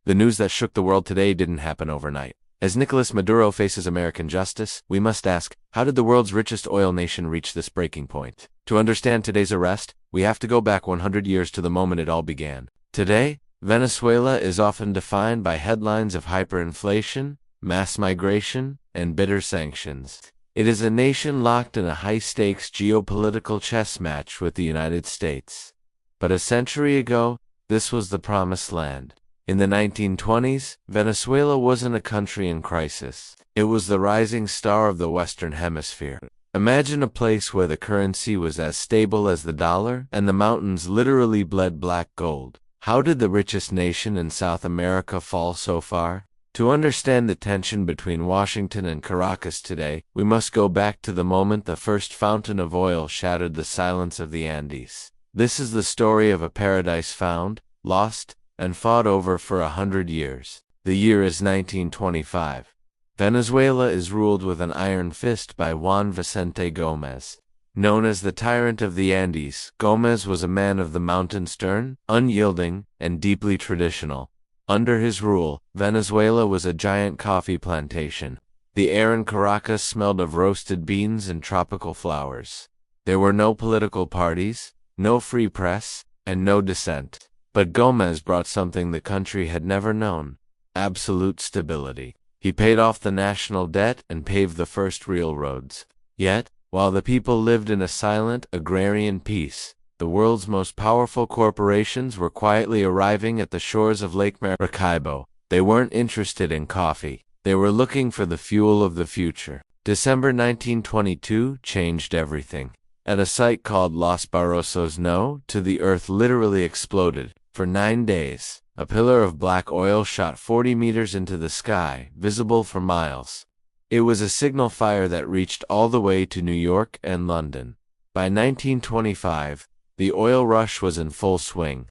The news that shook the world today didn't happen overnight. As Nicolas Maduro faces American justice, we must ask, how did the world's richest oil nation reach this breaking point? To understand today's arrest, we have to go back 100 years to the moment it all began. Today, Venezuela is often defined by headlines of hyperinflation, mass migration, and bitter sanctions. It is a nation locked in a high-stakes geopolitical chess match with the United States. But a century ago, this was the promised land. In the 1920s, Venezuela wasn't a country in crisis. It was the rising star of the Western Hemisphere. Imagine a place where the currency was as stable as the dollar, and the mountains literally bled black gold. How did the richest nation in South America fall so far? To understand the tension between Washington and Caracas today, we must go back to the moment the first fountain of oil shattered the silence of the Andes. This is the story of a paradise found, lost, and fought over for 100 years. The year is 1925. Venezuela is ruled with an iron fist by Juan Vicente Gómez. Known as the Tyrant of the Andes, Gómez was a man of the mountain, stern, unyielding, and deeply traditional. Under his rule, Venezuela was a giant coffee plantation. The air in Caracas smelled of roasted beans and tropical flowers. There were no political parties, no free press, and no dissent. But Gómez brought something the country had never known: absolute stability. He paid off the national debt and paved the first real roads. Yet, while the people lived in a silent, agrarian peace, the world's most powerful corporations were quietly arriving at the shores of Lake Maracaibo. They weren't interested in coffee. They were looking for the fuel of the future. December 1922 changed everything. At a site called Los Barrosos, the earth literally exploded. For 9 days, a pillar of black oil shot 40 meters into the sky, visible for miles. It was a signal fire that reached all the way to New York and London. By 1925, the oil rush was in full swing.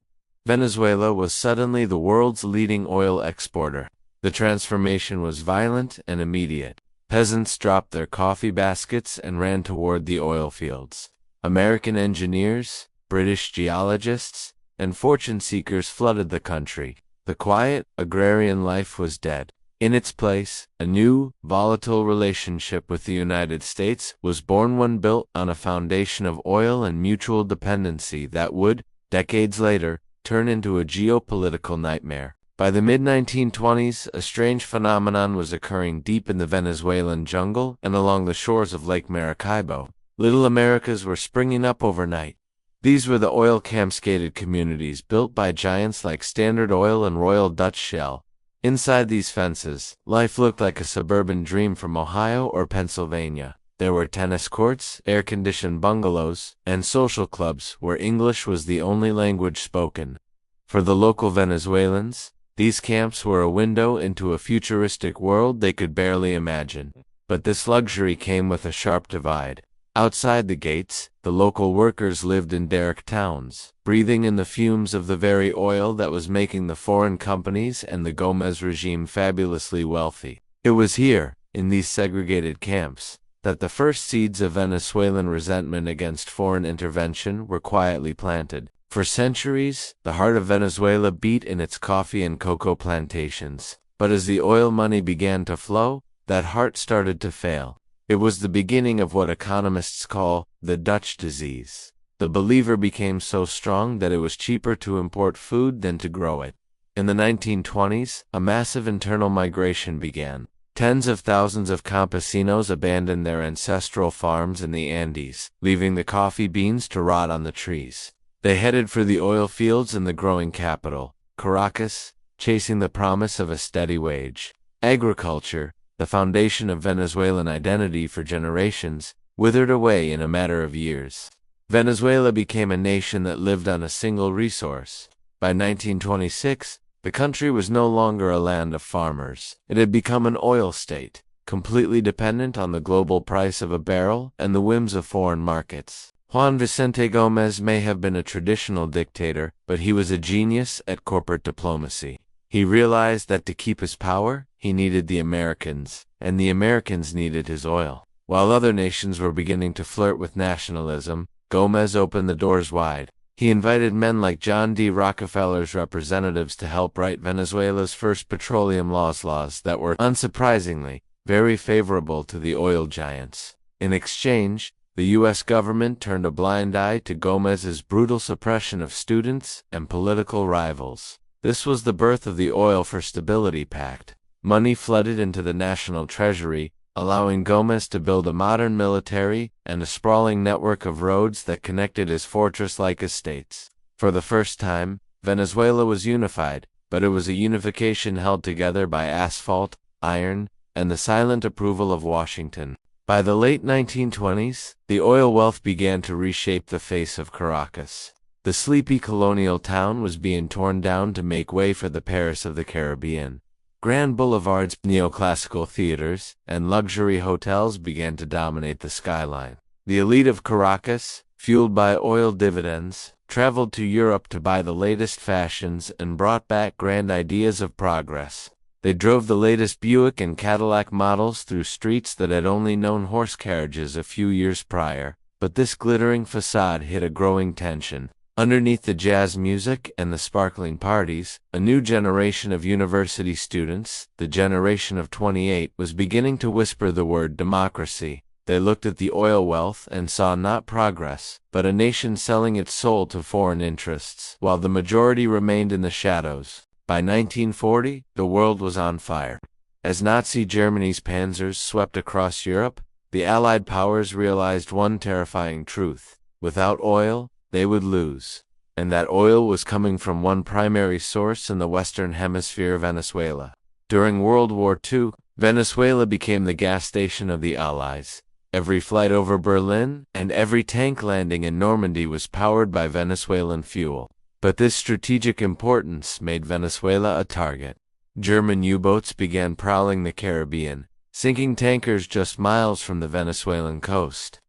Venezuela was suddenly the world's leading oil exporter. The transformation was violent and immediate. Peasants dropped their coffee baskets and ran toward the oil fields. American engineers, British geologists, and fortune seekers flooded the country. The quiet, agrarian life was dead. In its place, a new, volatile relationship with the United States was born, one built on a foundation of oil and mutual dependency that would, decades later, turn into a geopolitical nightmare. By the mid-1920s, a strange phenomenon was occurring deep in the Venezuelan jungle and along the shores of Lake Maracaibo. Little Americas were springing up overnight. These were the oil camp-gated communities built by giants like Standard Oil and Royal Dutch Shell. Inside these fences, life looked like a suburban dream from Ohio or Pennsylvania. There were tennis courts, air-conditioned bungalows, and social clubs where English was the only language spoken. For the local Venezuelans, these camps were a window into a futuristic world they could barely imagine. But this luxury came with a sharp divide. Outside the gates, the local workers lived in derrick towns, breathing in the fumes of the very oil that was making the foreign companies and the Gómez regime fabulously wealthy. It was here, in these segregated camps, that the first seeds of Venezuelan resentment against foreign intervention were quietly planted. For centuries, the heart of Venezuela beat in its coffee and cocoa plantations. But as the oil money began to flow, that heart started to fail. It was the beginning of what economists call the Dutch disease. The believer became so strong that it was cheaper to import food than to grow it. In the 1920s, a massive internal migration began. Tens of thousands of campesinos abandoned their ancestral farms in the Andes, leaving the coffee beans to rot on the trees. They headed for the oil fields in the growing capital, Caracas, chasing the promise of a steady wage. Agriculture, the foundation of Venezuelan identity for generations, withered away in a matter of years. Venezuela became a nation that lived on a single resource. By 1926, the country was no longer a land of farmers. It had become an oil state, completely dependent on the global price of a barrel and the whims of foreign markets. Juan Vicente Gómez may have been a traditional dictator, but he was a genius at corporate diplomacy. He realized that to keep his power, he needed the Americans, and the Americans needed his oil. While other nations were beginning to flirt with nationalism, Gómez opened the doors wide. He invited men like John D. Rockefeller's representatives to help write Venezuela's first petroleum laws that were, unsurprisingly, very favorable to the oil giants. In exchange, the U.S. government turned a blind eye to Gómez's brutal suppression of students and political rivals. This was the birth of the Oil for Stability Pact. Money flooded into the national treasury, allowing Gómez to build a modern military and a sprawling network of roads that connected his fortress-like estates. For the first time, Venezuela was unified, but it was a unification held together by asphalt, iron, and the silent approval of Washington. By the late 1920s, the oil wealth began to reshape the face of Caracas. The sleepy colonial town was being torn down to make way for the Paris of the Caribbean. Grand boulevards, neoclassical theaters, and luxury hotels began to dominate the skyline. The elite of Caracas, fueled by oil dividends, traveled to Europe to buy the latest fashions and brought back grand ideas of progress. They drove the latest Buick and Cadillac models through streets that had only known horse carriages a few years prior, but this glittering facade hid a growing tension. Underneath the jazz music and the sparkling parties, a new generation of university students, the generation of 28, was beginning to whisper the word democracy. They looked at the oil wealth and saw not progress, but a nation selling its soul to foreign interests, while the majority remained in the shadows. By 1940, the world was on fire. As Nazi Germany's panzers swept across Europe, the Allied powers realized one terrifying truth: without oil, they would lose. And that oil was coming from one primary source in the Western Hemisphere, Venezuela. During World War II, Venezuela became the gas station of the Allies. Every flight over Berlin and every tank landing in Normandy was powered by Venezuelan fuel. But this strategic importance made Venezuela a target. German U-boats began prowling the Caribbean, sinking tankers just miles from the Venezuelan coast.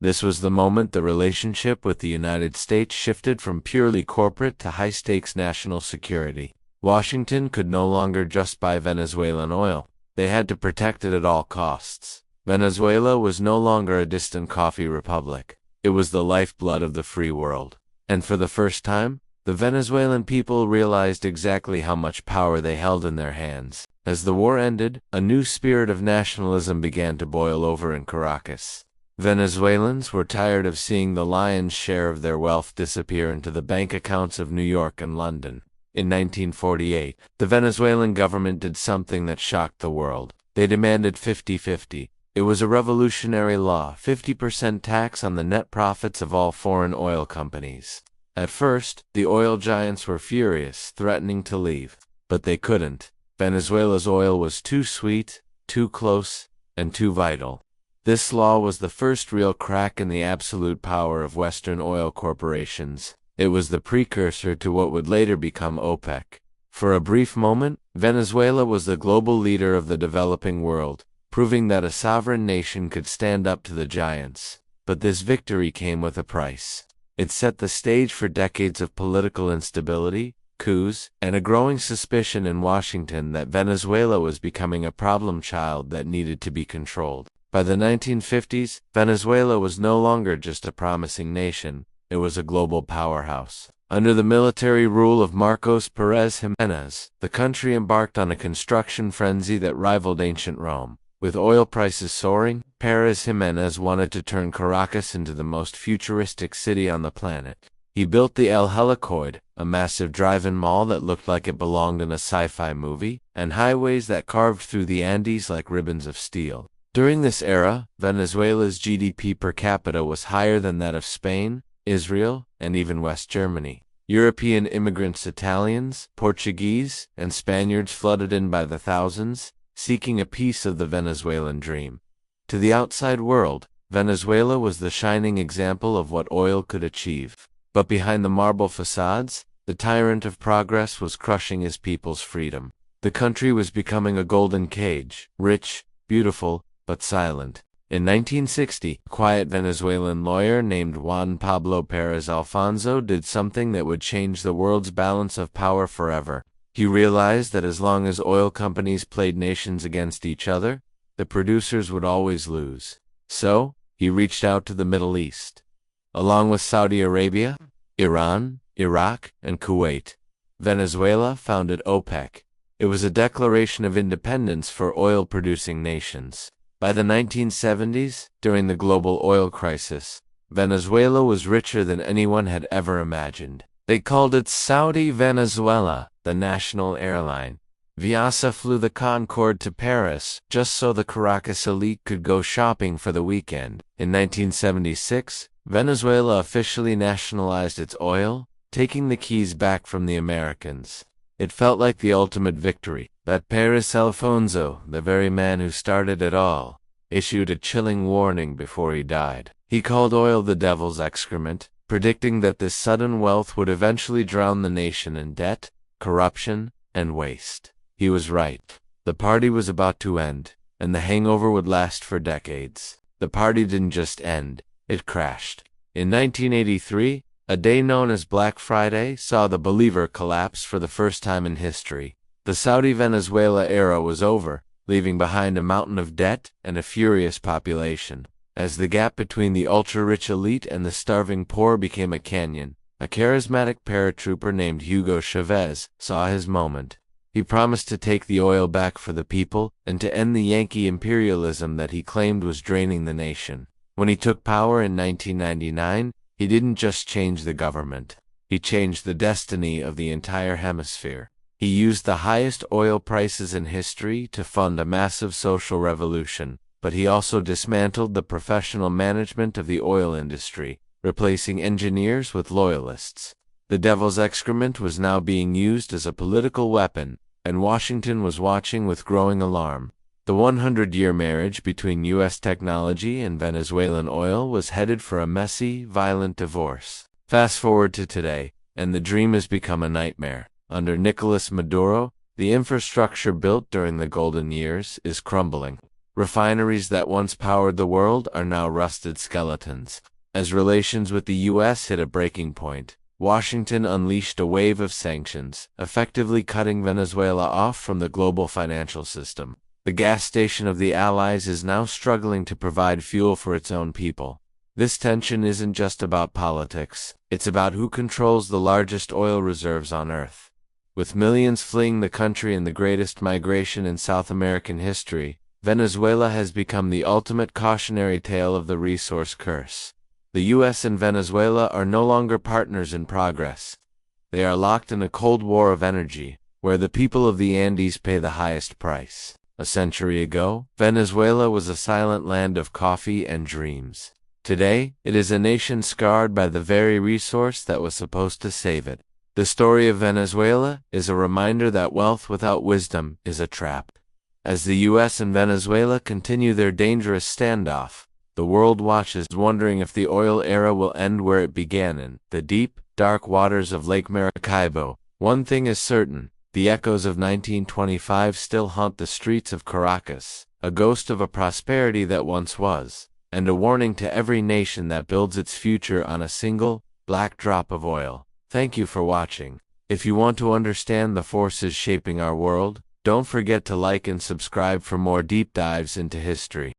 This was the moment the relationship with the United States shifted from purely corporate to high-stakes national security. Washington could no longer just buy Venezuelan oil. They had to protect it at all costs. Venezuela was no longer a distant coffee republic. It was the lifeblood of the free world. And for the first time, the Venezuelan people realized exactly how much power they held in their hands. As the war ended, a new spirit of nationalism began to boil over in Caracas. Venezuelans were tired of seeing the lion's share of their wealth disappear into the bank accounts of New York and London. In 1948, the Venezuelan government did something that shocked the world. They demanded 50-50. It was a revolutionary law, 50% tax on the net profits of all foreign oil companies. At first, the oil giants were furious, threatening to leave. But they couldn't. Venezuela's oil was too sweet, too close, and too vital. This law was the first real crack in the absolute power of Western oil corporations. It was the precursor to what would later become OPEC. For a brief moment, Venezuela was the global leader of the developing world, proving that a sovereign nation could stand up to the giants. But this victory came with a price. It set the stage for decades of political instability, coups, and a growing suspicion in Washington that Venezuela was becoming a problem child that needed to be controlled. By the 1950s, Venezuela was no longer just a promising nation, it was a global powerhouse. Under the military rule of Marcos Pérez Jiménez, the country embarked on a construction frenzy that rivaled ancient Rome. With oil prices soaring, Pérez Jiménez wanted to turn Caracas into the most futuristic city on the planet. He built the El Helicoide, a massive drive-in mall that looked like it belonged in a sci-fi movie, and highways that carved through the Andes like ribbons of steel. During this era, Venezuela's GDP per capita was higher than that of Spain, Israel, and even West Germany. European immigrants, Italians, Portuguese, and Spaniards flooded in by the thousands, seeking a piece of the Venezuelan dream. To the outside world, Venezuela was the shining example of what oil could achieve. But behind the marble facades, the tyrant of progress was crushing his people's freedom. The country was becoming a golden cage, rich, beautiful, but silent. In 1960, a quiet Venezuelan lawyer named Juan Pablo Pérez Alfonso did something that would change the world's balance of power forever. He realized that as long as oil companies played nations against each other, the producers would always lose. So, he reached out to the Middle East. Along with Saudi Arabia, Iran, Iraq, and Kuwait. Venezuela founded OPEC. It was a declaration of independence for oil-producing nations. By the 1970s, during the global oil crisis, Venezuela was richer than anyone had ever imagined. They called it Saudi Venezuela, the national airline. Viasa flew the Concorde to Paris just so the Caracas elite could go shopping for the weekend. In 1976, Venezuela officially nationalized its oil, taking the keys back from the Americans. It felt like the ultimate victory. But Paris Alfonso, the very man who started it all, issued a chilling warning before he died. He called oil the devil's excrement, predicting that this sudden wealth would eventually drown the nation in debt, corruption, and waste. He was right. The party was about to end, and the hangover would last for decades. The party didn't just end, it crashed. In 1983, a day known as Black Friday saw the Believer collapse for the first time in history. The Saudi-Venezuela era was over, leaving behind a mountain of debt and a furious population. As the gap between the ultra-rich elite and the starving poor became a canyon, a charismatic paratrooper named Hugo Chavez saw his moment. He promised to take the oil back for the people and to end the Yankee imperialism that he claimed was draining the nation. When he took power in 1999, he didn't just change the government. He changed the destiny of the entire hemisphere. He used the highest oil prices in history to fund a massive social revolution, but he also dismantled the professional management of the oil industry, replacing engineers with loyalists. The devil's excrement was now being used as a political weapon, and Washington was watching with growing alarm. The 100-year marriage between U.S. technology and Venezuelan oil was headed for a messy, violent divorce. Fast forward to today, and the dream has become a nightmare. Under Nicolas Maduro, the infrastructure built during the golden years is crumbling. Refineries that once powered the world are now rusted skeletons. As relations with the U.S. hit a breaking point, Washington unleashed a wave of sanctions, effectively cutting Venezuela off from the global financial system. The gas station of the Allies is now struggling to provide fuel for its own people. This tension isn't just about politics, it's about who controls the largest oil reserves on Earth. With millions fleeing the country in the greatest migration in South American history, Venezuela has become the ultimate cautionary tale of the resource curse. The U.S. and Venezuela are no longer partners in progress. They are locked in a cold war of energy, where the people of the Andes pay the highest price. A century ago, Venezuela was a silent land of coffee and dreams. Today, it is a nation scarred by the very resource that was supposed to save it. The story of Venezuela is a reminder that wealth without wisdom is a trap. As the U.S. and Venezuela continue their dangerous standoff, the world watches, wondering if the oil era will end where it began, in the deep, dark waters of Lake Maracaibo. One thing is certain, the echoes of 1925 still haunt the streets of Caracas, a ghost of a prosperity that once was, and a warning to every nation that builds its future on a single, black drop of oil. Thank you for watching. If you want to understand the forces shaping our world, don't forget to like and subscribe for more deep dives into history.